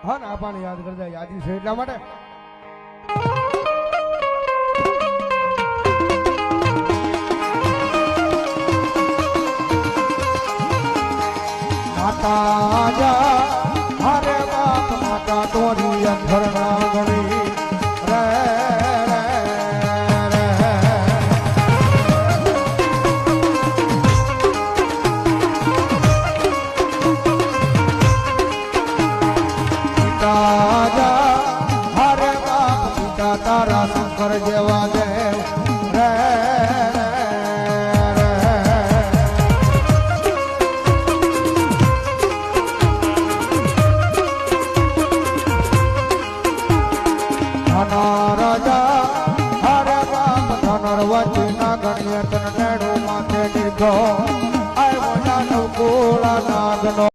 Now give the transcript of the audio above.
હા ને આપણને યાદ કરતા યાદી છે એટલા માટે માતા જા હરે બાપ માતા તોરી